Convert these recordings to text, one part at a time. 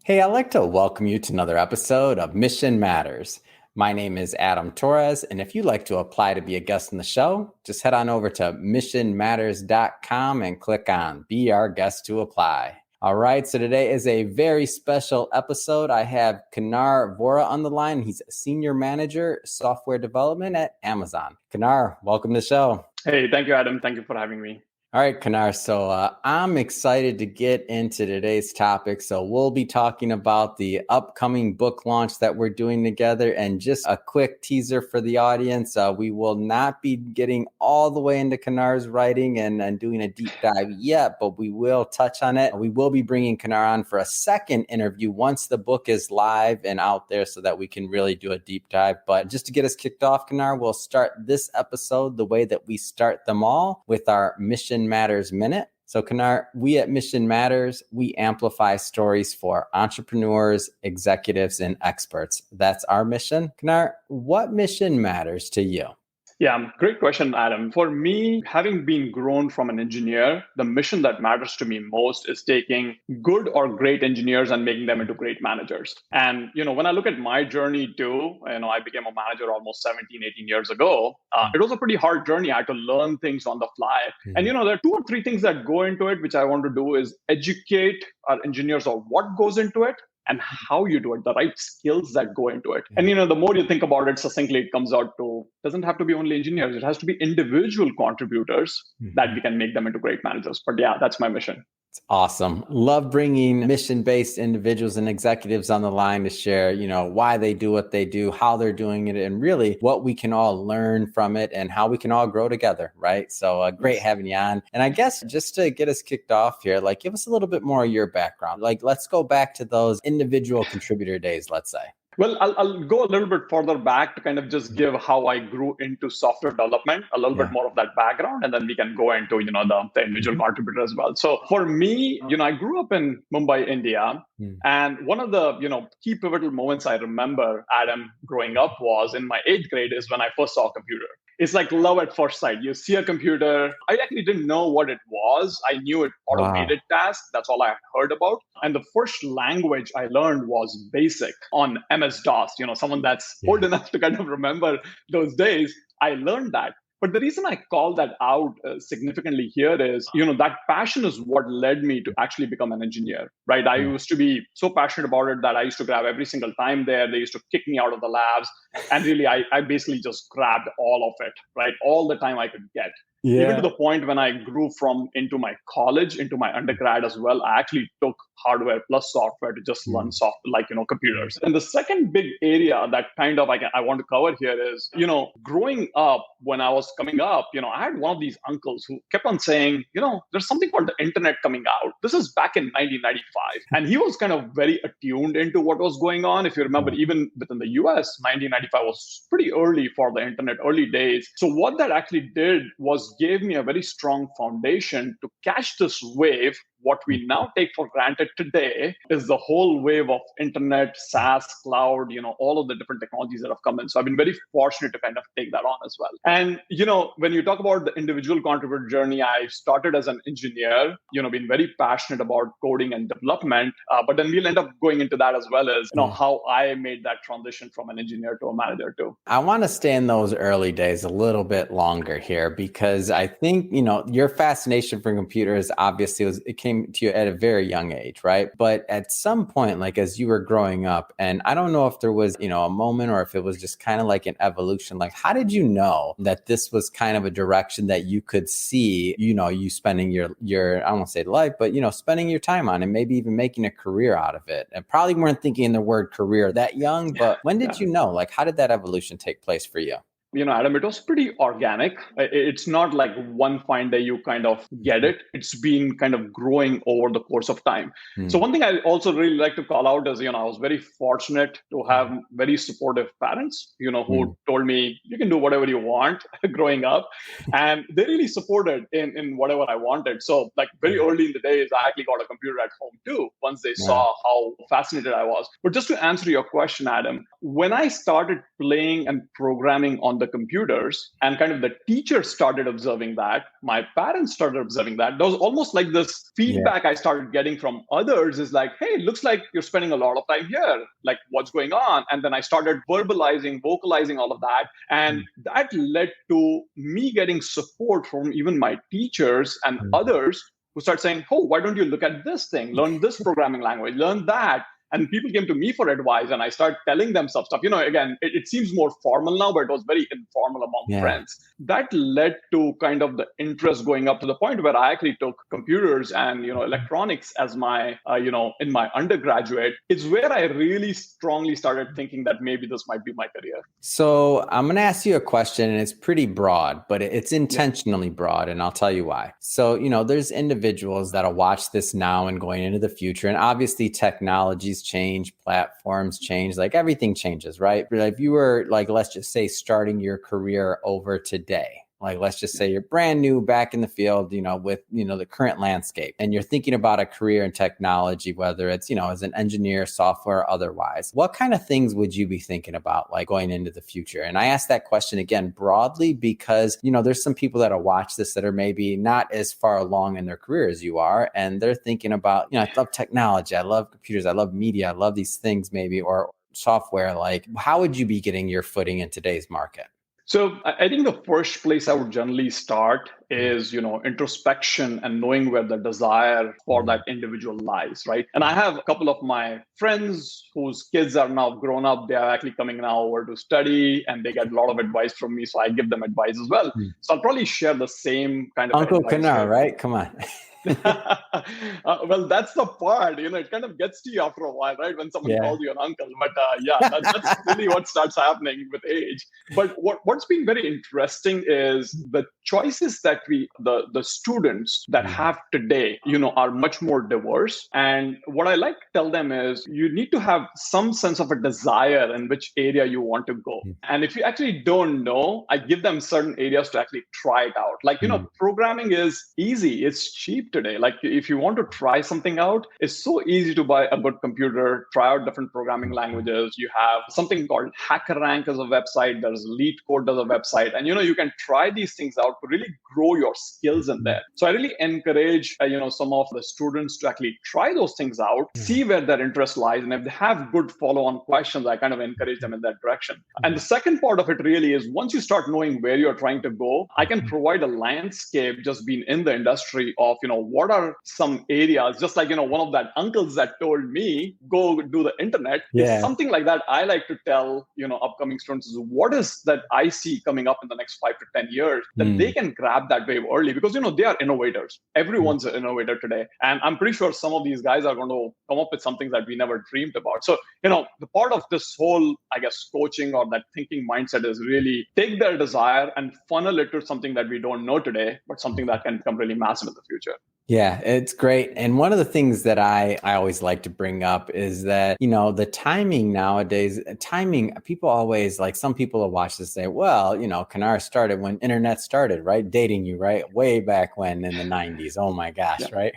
Hey, I'd like to welcome you to another episode of Mission Matters. My name is Adam Torres, and if you'd like to apply to be a guest on the show, just head on over to missionmatters.com and click on Be Our Guest to Apply. All right, so today is a very special episode. I have Kanar Vora on the line. He's a Senior Manager, Software Development at Amazon. Kanar, welcome to the show. Hey, thank you, Adam. Thank you for having me. All right, Kanar. So I'm excited to get into today's topic. So we'll be talking about the upcoming book launch that we're doing together. And just a quick teaser for the audience, we will not be getting all the way into Kanar's writing and doing a deep dive yet, but we will touch on it. We will be bringing Kanar on for a second interview once the book is live and out there so that we can really do a deep dive. But just to get us kicked off, Kanar, we'll start this episode the way that we start them all with our Mission Matters Minute. So Kanar, we at Mission Matters, we amplify stories for entrepreneurs, executives, and experts. That's our mission. Kanar, what mission matters to you? Yeah, great question, Adam. For me, having been grown from an engineer, the mission that matters to me most is taking good or great engineers and making them into great managers. And, when I look at my journey too, I became a manager almost 17, 18 years ago. It was a pretty hard journey. I had to learn things on the fly. And, there are 2 or 3 things that go into it, which I want to do is educate our engineers on what goes into it and how you do it, the right skills that go into it. And, the more you think about it succinctly, it comes out to, doesn't have to be only engineers. It has to be individual contributors that we can make them into great managers. But yeah, that's my mission. It's awesome. Love bringing mission-based individuals and executives on the line to share, why they do what they do, how they're doing it, and really what we can all learn from it and how we can all grow together, right? So great having you on. And I guess just to get us kicked off here, give us a little bit more of your background. Let's go back to those individual contributor days, let's say. Well, I'll go a little bit further back to kind of just give how I grew into software development, a little bit more of that background, and then we can go into, the individual contributor as well. So for me, I grew up in Mumbai, India. And one of the, key pivotal moments I remember, Adam, growing up was in my 8th grade is when I first saw a computer. It's like love at first sight. You see a computer. I actually didn't know what it was. I knew it automated tasks. That's all I had heard about. And the first language I learned was BASIC on MS-DOS. Someone that's old enough to kind of remember those days, I learned that. But the reason I call that out significantly here is, that passion is what led me to actually become an engineer, right? I used to be so passionate about it that I used to grab every single time there. They used to kick me out of the labs. And really, I basically just grabbed all of it, right? All the time I could get. Even to the point when I grew into my college, into my undergrad as well, I actually took hardware plus software to just learn computers. And the second big area that kind of I want to cover here is, growing up, when I was coming up, I had one of these uncles who kept on saying, there's something called the internet coming out. This is back in 1995. And he was kind of very attuned into what was going on. If you remember, even within the US, 1995 was pretty early for the internet, early days. So what that actually did was gave me a very strong foundation to catch this wave. What we now take for granted today is the whole wave of internet, SaaS, cloud, all of the different technologies that have come in. So I've been very fortunate to kind of take that on as well. And, when you talk about the individual contributor journey, I started as an engineer, been very passionate about coding and development. But then we'll end up going into that as well as, how I made that transition from an engineer to a manager too. I want to stay in those early days a little bit longer here because I think, your fascination for computers obviously it came to you at a very young age, right? But at some point, as you were growing up, and I don't know if there was, a moment or if it was just kind of like an evolution, how did you know that this was kind of a direction that you could see, you spending your I won't say life, but, spending your time on and maybe even making a career out of it? And probably weren't thinking the word career that young, but when did you know, how did that evolution take place for you? Adam, it was pretty organic. It's not like one fine day you kind of get it. It's been kind of growing over the course of time. So one thing I also really like to call out is, I was very fortunate to have very supportive parents, who told me, you can do whatever you want growing up. And they really supported in whatever I wanted. So very early in the days, I actually got a computer at home too, once they saw how fascinated I was. But just to answer your question, Adam, when I started playing and programming on the the computers, and kind of the teachers started observing that. My parents started observing that. There was almost like this feedback I started getting from others is like, hey, it looks like you're spending a lot of time here. Like, what's going on? And then I started vocalizing all of that. And that led to me getting support from even my teachers and others who start saying, oh, why don't you look at this thing, learn this programming language, learn that. And people came to me for advice, and I started telling them some stuff. Again, it seems more formal now, but it was very informal among friends. That led to kind of the interest going up to the point where I actually took computers and electronics as my in my undergraduate. It's where I really strongly started thinking that maybe this might be my career. So I'm going to ask you a question, and it's pretty broad, but it's intentionally broad, and I'll tell you why. So there's individuals that'll watch this now and going into the future, and obviously technologies change, platforms change, like everything changes, right? But if you were like, let's just say starting your career over today, like, let's just say you're brand new back in the field, with, the current landscape, and you're thinking about a career in technology, whether it's, as an engineer, software, or otherwise, what kind of things would you be thinking about, like going into the future? And I ask that question again, broadly, because, there's some people that'll watch this that are maybe not as far along in their career as you are. And they're thinking about, I love technology. I love computers. I love media. I love these things maybe, or software. Like, how would you be getting your footing in today's market? So I think the first place I would generally start is, introspection and knowing where the desire for that individual lies, right? And I have a couple of my friends whose kids are now grown up. They are actually coming now over to study, and they get a lot of advice from me. So I give them advice as well. So I'll probably share the same kind of Uncle Kanar, right? Come on. Well, that's the part, it kind of gets to you after a while, right? When someone calls you an uncle. But that's really what starts happening with age. But what's been very interesting is the choices that the students that have today, are much more diverse. And what I like to tell them is you need to have some sense of a desire in which area you want to go. And if you actually don't know, I give them certain areas to actually try it out. Like, programming is easy. It's cheap today. Like, if you want to try something out, it's so easy to buy a good computer, try out different programming languages. You have something called HackerRank as a website. There's LeetCode as a website. And, you can try these things out to really grow your skills in there. So I really encourage, some of the students to actually try those things out, see where their interest lies. And if they have good follow-on questions, I kind of encourage them in that direction. And the second part of it really is once you start knowing where you're trying to go, I can provide a landscape just being in the industry of, what are some areas, just like, one of that uncles that told me, go do the internet. It's something like that. I like to tell, upcoming students is what is that I see coming up in the next 5 to 10 years that they can grab that wave early because, they are innovators. Everyone's an innovator today. And I'm pretty sure some of these guys are going to come up with something that we never dreamed about. So, the part of this whole, I guess, coaching or that thinking mindset is really take their desire and funnel it to something that we don't know today, but something that can become really massive in the future. Yeah, it's great. And one of the things that I always like to bring up is that, the timing nowadays, people always, like, some people will watch this and say, well, Kanar started when internet started, right? Dating you, right? Way back when in the 90s. Oh my gosh, right?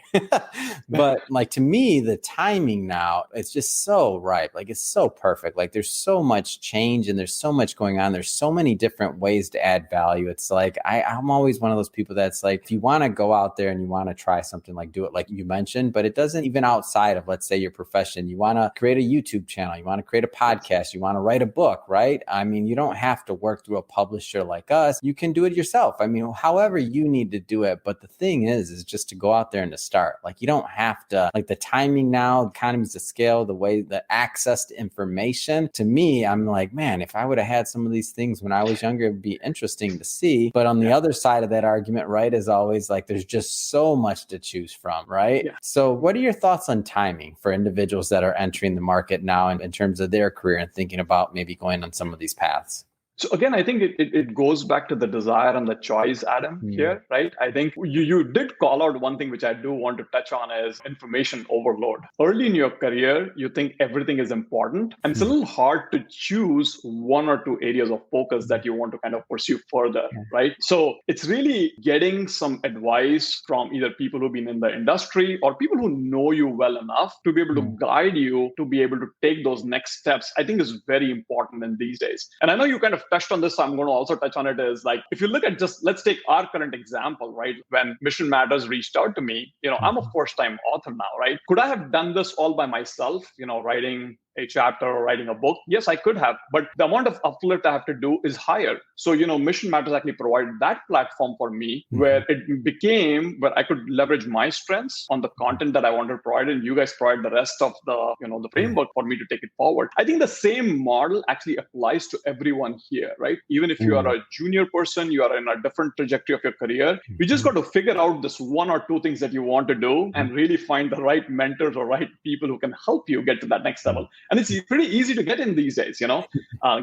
But like, to me, the timing now, it's just so ripe. Like, it's so perfect. Like, there's so much change and there's so much going on. There's so many different ways to add value. It's like, I'm always one of those people that's like, if you want to go out there and you want to try something, like do it like you mentioned, but it doesn't even outside of, let's say, your profession. You want to create a YouTube channel, you want to create a podcast, you want to write a book, right? I mean, you don't have to work through a publisher like us. You can do it yourself. I mean, however you need to do it. But the thing is just to go out there and to start. Like, you don't have to, like, the timing now, economies of scale, the way, the access to information. To me, I'm like, man, if I would have had some of these things when I was younger, it'd be interesting to see. But on the other side of that argument, right, is always like, there's just so much to choose from, right? Yeah. So what are your thoughts on timing for individuals that are entering the market now in terms of their career and thinking about maybe going on some of these paths? So again, I think it goes back to the desire and the choice, Adam, here, right? I think you did call out one thing which I do want to touch on is information overload. Early in your career, you think everything is important, and it's a little hard to choose one or two areas of focus that you want to kind of pursue further, right? So it's really getting some advice from either people who've been in the industry or people who know you well enough to be able to guide you to be able to take those next steps, I think is very important in these days. And I know you kind of touched on this, so I'm going to also touch on it, is like, if you look at just, let's take our current example, right? When Mission Matters reached out to me, I'm a first-time author now, right? Could I have done this all by myself, writing a chapter or writing a book? Yes, I could have, but the amount of uplift I have to do is higher. So, Mission Matters actually provided that platform for me where it became where I could leverage my strengths on the content that I wanted to provide, and you guys provide the rest of the framework for me to take it forward. I think the same model actually applies to everyone here, right? Even if you are a junior person, you are in a different trajectory of your career, you just got to figure out this one or two things that you want to do and really find the right mentors or right people who can help you get to that next level. And it's pretty easy to get in these days,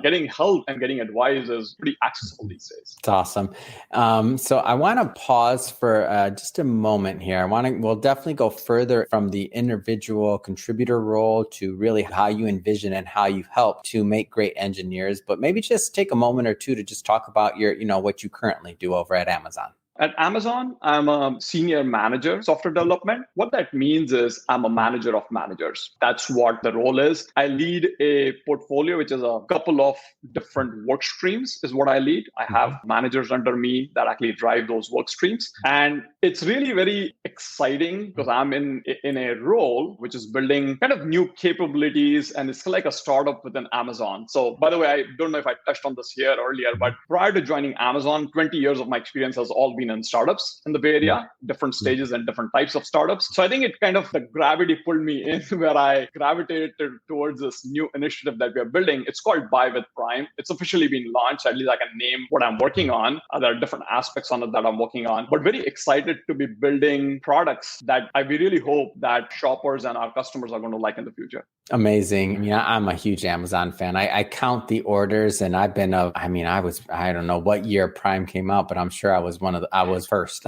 getting help and getting advice is pretty accessible these days. It's awesome. So I want to pause for just a moment here. We'll definitely go further from the individual contributor role to really how you envision and how you help to make great engineers. But maybe just take a moment or two to just talk about your, what you currently do over at Amazon. At Amazon, I'm a senior manager, software development. What that means is I'm a manager of managers. That's what the role is. I lead a portfolio, which is a couple of different work streams is what I lead. I have managers under me that actually drive those work streams. And it's really very exciting because I'm in a role which is building kind of new capabilities, and it's like a startup within Amazon. So by the way, I don't know if I touched on this here earlier, but prior to joining Amazon, 20 years of my experience has all been in startups in the Bay Area, different stages and different types of startups. So I think it kind of, the gravity pulled me in where I gravitated towards this new initiative that we are building. It's called Buy with Prime. It's officially been launched. At least I can name what I'm working on. There are different aspects on it that I'm working on, but very excited to be building products that we really hope that shoppers and our customers are going to like in the future. Amazing. Yeah, I'm a huge Amazon fan. I count the orders, and I've been I don't know what year Prime came out, but I'm sure I was first.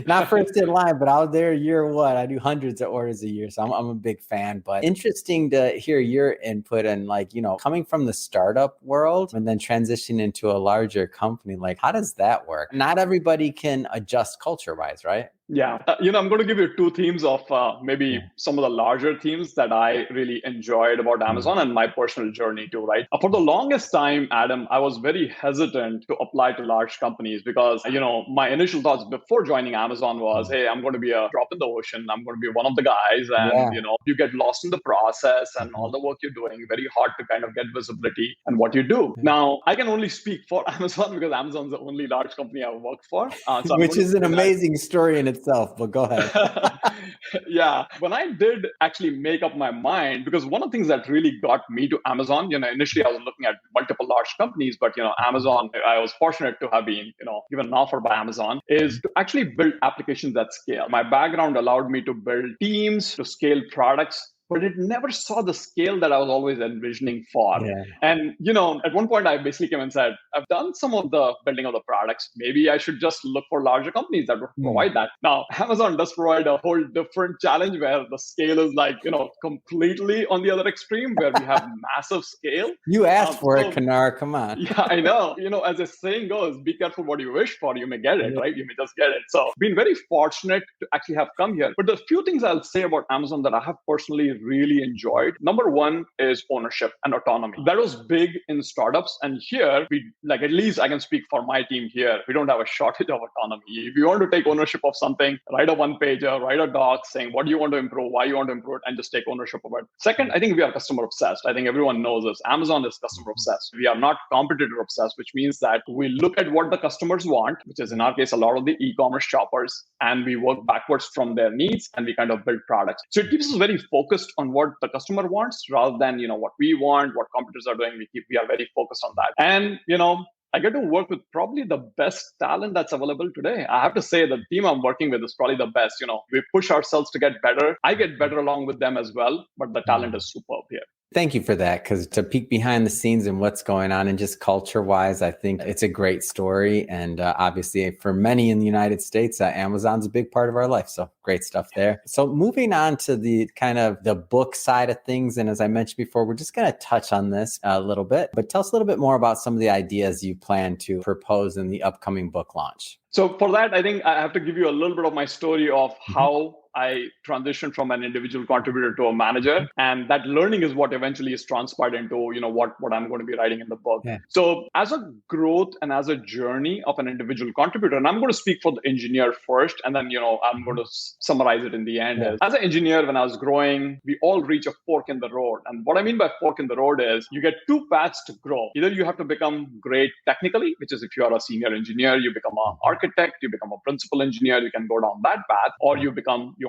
Not first in line, but I was there year one. I do hundreds of orders a year. So I'm a big fan. But interesting to hear your input and coming from the startup world and then transitioning into a larger company, how does that work? Not everybody can adjust culture-wise, right? Yeah. I'm going to give you two themes of maybe some of the larger themes that I really enjoyed about Amazon and my personal journey too, right? For the longest time, Adam, I was very hesitant to apply to large companies because, my initial thoughts before joining Amazon was, hey, I'm going to be a drop in the ocean. I'm going to be one of the guys. And, you get lost in the process and all the work you're doing, very hard to kind of get visibility and what you do. Now, I can only speak for Amazon because Amazon's the only large company I've worked for. Which is an amazing story in itself, but go ahead. Yeah. When I did actually make up my mind, because one of the things that really got me to Amazon, initially I was looking at multiple large companies, but, Amazon, I was fortunate to have been, given an offer by Amazon, is to actually build applications at scale. My background allowed me to build teams, to scale products, but it never saw the scale that I was always envisioning for. Yeah. And, at one point I basically came and said, I've done some of the building of the products. Maybe I should just look for larger companies that would provide that. Now, Amazon does provide a whole different challenge where the scale is completely on the other extreme, where we have massive scale. You asked for it, Kanar, come on. Yeah, I know. As the saying goes, be careful what you wish for, you may get it, right? You may just get it. So been very fortunate to actually have come here. But the few things I'll say about Amazon that I have personally really enjoyed. Number one is ownership and autonomy. That was big in startups. And here, at least I can speak for my team here, we don't have a shortage of autonomy. If you want to take ownership of something, write a one-pager, write a doc saying what do you want to improve, why you want to improve it, and just take ownership of it. Second, I think we are customer obsessed. I think everyone knows this. Amazon is customer obsessed. We are not competitor obsessed, which means that we look at what the customers want, which is in our case, a lot of the e-commerce shoppers, and we work backwards from their needs and we kind of build products. So it keeps us very focused on what the customer wants rather than, what we want, what competitors are doing. We are very focused on that. And, I get to work with probably the best talent that's available today. I have to say the team I'm working with is probably the best. We push ourselves to get better. I get better along with them as well, but the talent is superb here. Thank you for that, because to peek behind the scenes and what's going on and just culture-wise, I think it's a great story. And obviously for many in the United States, Amazon's a big part of our life. So great stuff there. So moving on to the kind of the book side of things. And as I mentioned before, we're just going to touch on this a little bit, but tell us a little bit more about some of the ideas you plan to propose in the upcoming book launch. So for that, I think I have to give you a little bit of my story of how I transitioned from an individual contributor to a manager. And that learning is what eventually is transpired into, what I'm going to be writing in the book. Yeah. So as a growth and as a journey of an individual contributor, and I'm going to speak for the engineer first, and then, I'm going to summarize it in the end. Yeah. As an engineer, when I was growing, we all reach a fork in the road. And what I mean by fork in the road is you get two paths to grow. Either you have to become great technically, which is if you are a senior engineer, you become an architect, you become a principal engineer, you can go down that path, or you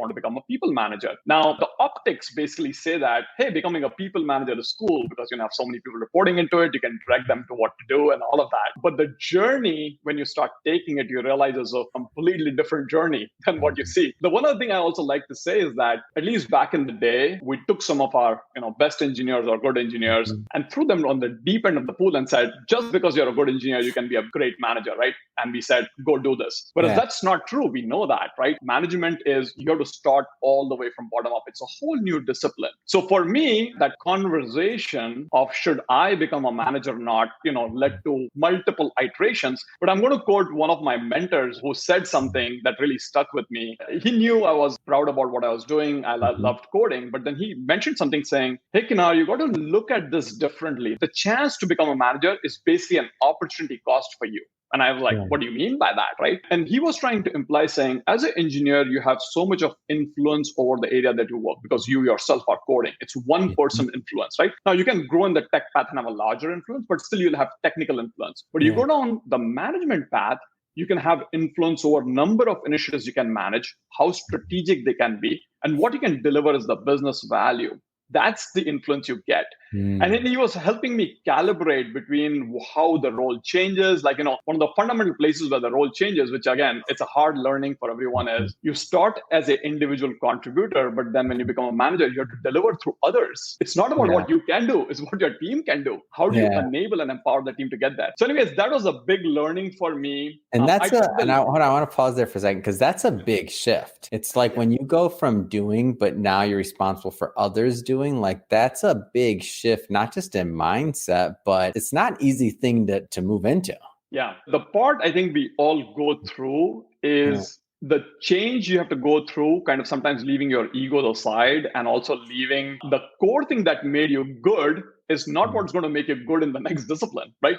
want to become a people manager. Now, the optics basically say that, hey, becoming a people manager is cool because you have so many people reporting into it, you can direct them to what to do and all of that. But the journey, when you start taking it, you realize it's a completely different journey than what you see. The one other thing I also like to say is that at least back in the day, we took some of our best engineers or good engineers and threw them on the deep end of the pool and said, just because you're a good engineer, you can be a great manager, right? And we said, go do this. Whereas that's not true. We know that, right? Management is you have to start all the way from bottom up. It's a whole new discipline. So for me, that conversation of should I become a manager or not, led to multiple iterations. But I'm going to quote one of my mentors who said something that really stuck with me. He knew I was proud about what I was doing. I loved coding. But then he mentioned something saying, hey, Kinar, you got to look at this differently. The chance to become a manager is basically an opportunity cost for you. And I was like, what do you mean by that, right? And he was trying to imply saying, as an engineer, you have so much of influence over the area that you work because you yourself are coding. It's one person influence, right? Now, you can grow in the tech path and have a larger influence, but still you'll have technical influence. But you go down the management path, you can have influence over number of initiatives you can manage, how strategic they can be, and what you can deliver is the business value. That's the influence you get. And then he was helping me calibrate between how the role changes. Like, one of the fundamental places where the role changes, which again, it's a hard learning for everyone, is you start as an individual contributor, but then when you become a manager, you have to deliver through others. It's not about what you can do, it's what your team can do. How do you enable and empower the team to get that? So anyways, that was a big learning for me. And hold on, I want to pause there for a second, because that's a big shift. It's like when you go from doing, but now you're responsible for others doing, like that's a big shift, not just in mindset, but it's not an easy thing to move into. Yeah. The part I think we all go through is the change you have to go through, kind of sometimes leaving your ego aside and also leaving the core thing that made you good is not what's going to make you good in the next discipline, right?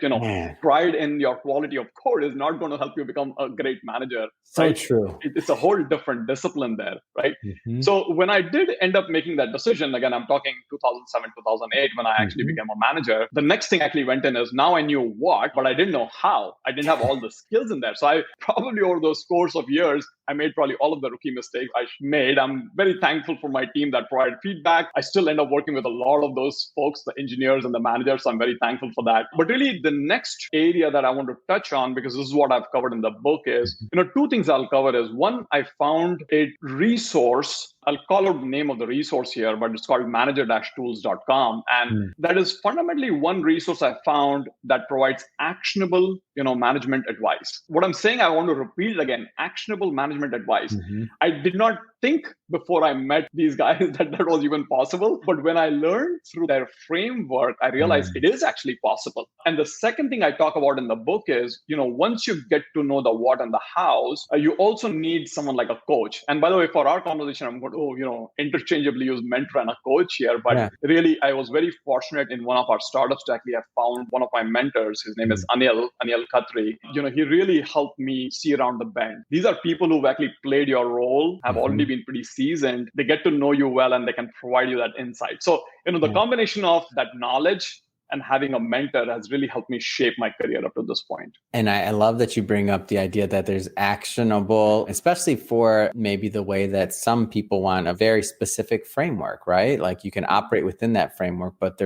Pride in your quality of code is not going to help you become a great manager. So right? true. It's a whole different discipline there, right? So when I did end up making that decision, again, I'm talking 2007, 2008, when I actually became a manager, the next thing actually went in is now I knew what, but I didn't know how. I didn't have all the skills in there. So I probably over those course of years, I made probably all of the rookie mistakes I made. I'm very thankful for my team that provided feedback. I still end up working with a lot of those folks, the engineers and the managers. So I'm very thankful for that. But really, the next area that I want to touch on, because this is what I've covered in the book, is, two things I'll cover is one, I found a resource. I'll call out the name of the resource here, but it's called manager-tools.com. And that is fundamentally one resource I found that provides actionable, management advice. What I'm saying, I want to repeat it again, actionable management advice. I did not think before I met these guys that was even possible. But when I learned through their framework, I realized it is actually possible. And the second thing I talk about in the book is, once you get to know the what and the hows, you also need someone like a coach. And by the way, for our conversation, I'm going to, interchangeably use mentor and a coach here. But really, I was very fortunate in one of our startups to actually have found one of my mentors. His name is Anil Khatri. He really helped me see around the bend. These are people who've actually played your role, have already been pretty seasoned. They get to know you well and they can provide you that insight. So, the combination of that knowledge and having a mentor has really helped me shape my career up to this point. And I love that you bring up the idea that there's actionable, especially for maybe the way that some people want a very specific framework, right? Like you can operate within that framework, but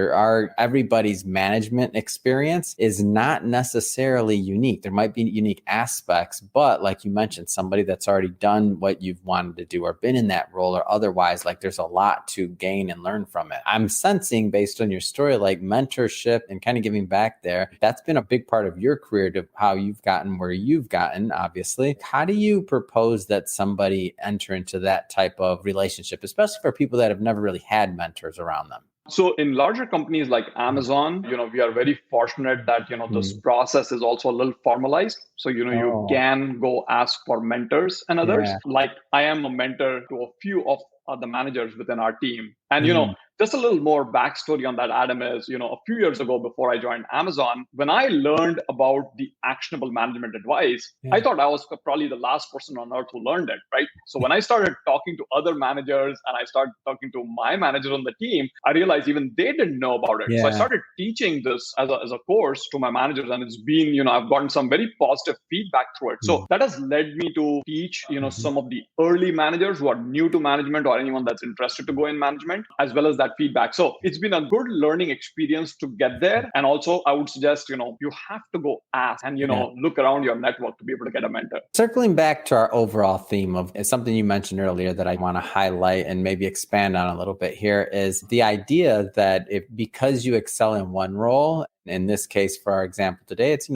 everybody's management experience is not necessarily unique. There might be unique aspects, but like you mentioned, somebody that's already done what you've wanted to do or been in that role or otherwise, like there's a lot to gain and learn from it. I'm sensing based on your story, like mentorship and kind of giving back there, that's been a big part of your career to how you've gotten where you've gotten, obviously. How do you propose that somebody enter into that type of relationship, especially for people that have never really had mentors around them? So in larger companies like Amazon, we are very fortunate that, this Mm. process is also a little formalized. So, you Oh, can go ask for mentors and others. yeah. Like I am a mentor to a few of the managers within our team. And, Mm. just a little more backstory on that, Adam, is, a few years ago before I joined Amazon, when I learned about the actionable management advice, I Yeah. thought I was probably the last person on earth who learned it, right? So when I started talking to other managers and I started talking to my manager on the team, I realized even they didn't know about it. So I Yeah. started teaching this as a course to my managers, and it's been, I've gotten some very positive feedback through it. So Mm. that has led me to teach, Mhm. some of the early managers who are new to management or anyone that's interested to go in management, as well as that feedback. So it's been a good learning experience to get there. And also I would suggest, you have to go ask and, Yeah. look around your network to be able to get a mentor. Circling back to our overall theme of it's something you mentioned earlier that I want to highlight and maybe expand on a little bit here is the idea that if because you excel in one role, in this case, for our example today, it's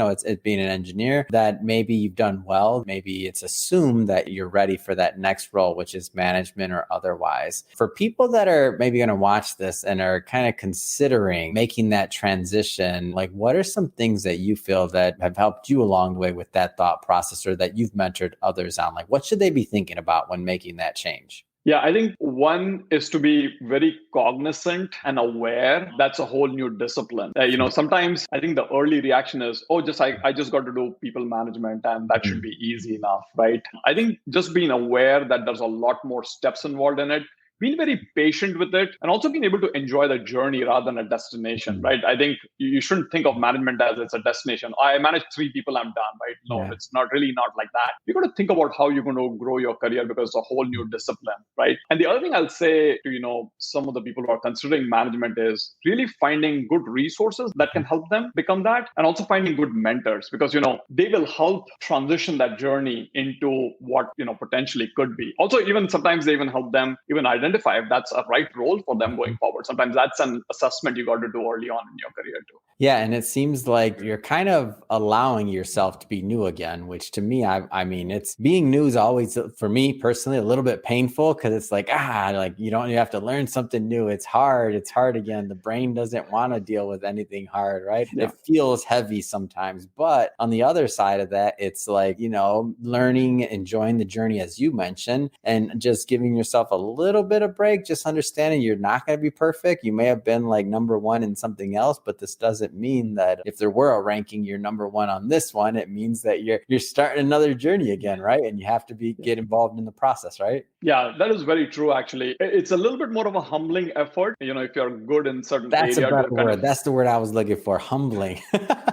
being an engineer that maybe you've done well. Maybe it's assumed that you're ready for that next role, which is management or otherwise. For people that are maybe going to watch this and are kind of considering making that transition, like what are some things that you feel that have helped you along the way with that thought process or that you've mentored others on? Like what should they be thinking about when making that change? Yeah, I think one is to be very cognizant and aware. That's a whole new discipline. Sometimes I think the early reaction is, oh, I just got to do people management and that should be easy enough, right? I think just being aware that there's a lot more steps involved in it, being very patient with it, and also being able to enjoy the journey rather than a destination, right? I think you shouldn't think of management as it's a destination. I manage 3 people, I'm done, right? No, Yeah. it's not like that. You got to think about how you're going to grow your career because it's a whole new discipline, right? And the other thing I'll say to, some of the people who are considering management is really finding good resources that can help them become that, and also finding good mentors because, they will help transition that journey into what, potentially could be. Also, even sometimes they even help them even identify if that's a right role for them going forward. Sometimes that's an assessment you got to do early on in your career too. Yeah, and it seems like you're kind of allowing yourself to be new again, which to me, I mean, it's being new is always for me personally a little bit painful because it's like you have to learn something new. It's hard. It's hard again. The brain doesn't want to deal with anything hard, right? Yeah. It feels heavy sometimes, but on the other side of that, it's like learning, enjoying the journey as you mentioned, and just giving yourself a little bit of break. Just understanding you're not going to be perfect. You may have been like number one in something else, but this doesn't mean that if there were a ranking, you're number one on this one. It means that you're starting another journey again, right? And you have to get involved in the process, right? Yeah, that is very true. Actually, it's a little bit more of a humbling effort. If you're good in certain That's a area better to kind word. of That's the word I was looking for. Humbling.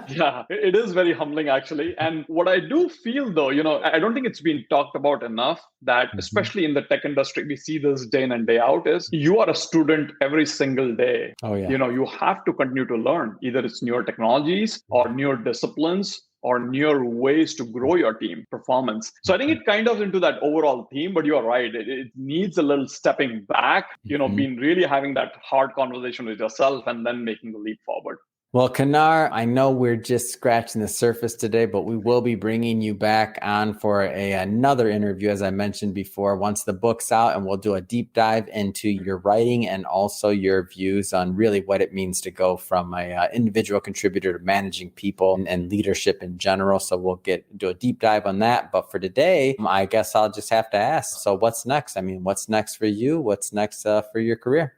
yeah, it is very humbling actually. And what I do feel though, I don't think it's been talked about enough that especially in the tech industry, we see this day in and day out is you are a student every single day. Oh yeah. You have to continue to learn. Either it's newer technologies or newer disciplines or newer ways to grow your team performance. So I think it kind of into that overall theme, but you're right. It needs a little stepping back, being really having that hard conversation with yourself and then making the leap forward. Well, Kanar, I know we're just scratching the surface today, but we will be bringing you back on for another interview, as I mentioned before, once the book's out, and we'll do a deep dive into your writing and also your views on really what it means to go from an individual contributor to managing people and leadership in general. So we'll do a deep dive on that. But for today, I guess I'll just have to ask, so what's next? I mean, what's next for you? What's next for your career?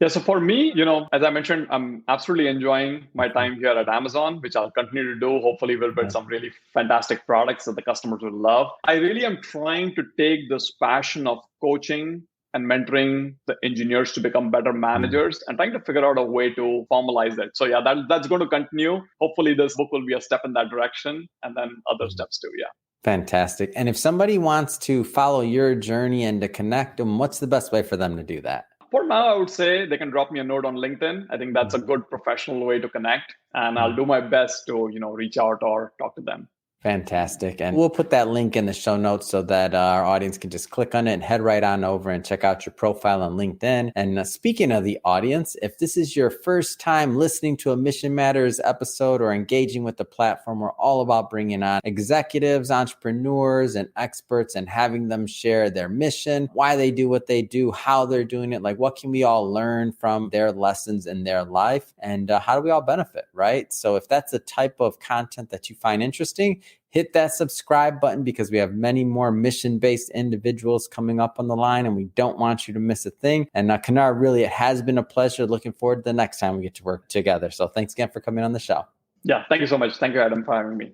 Yeah, so for me, as I mentioned, I'm absolutely enjoying my time here at Amazon, which I'll continue to do. Hopefully, we'll build some really fantastic products that the customers will love. I really am trying to take this passion of coaching and mentoring the engineers to become better managers and trying to figure out a way to formalize it. So yeah, that's going to continue. Hopefully, this book will be a step in that direction and then other steps too. Yeah. Fantastic. And if somebody wants to follow your journey and to connect them, what's the best way for them to do that? For now, I would say they can drop me a note on LinkedIn. I think that's a good professional way to connect, and I'll do my best to, reach out or talk to them. Fantastic. And we'll put that link in the show notes so that our audience can just click on it and head right on over and check out your profile on LinkedIn. And speaking of the audience, if this is your first time listening to a Mission Matters episode or engaging with the platform, we're all about bringing on executives, entrepreneurs, and experts and having them share their mission, why they do what they do, how they're doing it, like what can we all learn from their lessons in their life, and how do we all benefit, right? So if that's the type of content that you find interesting, hit that subscribe button because we have many more mission-based individuals coming up on the line and we don't want you to miss a thing. And Kunar, really, it has been a pleasure. Looking forward to the next time we get to work together. So thanks again for coming on the show. Yeah, thank you so much. Thank you, Adam, for having me.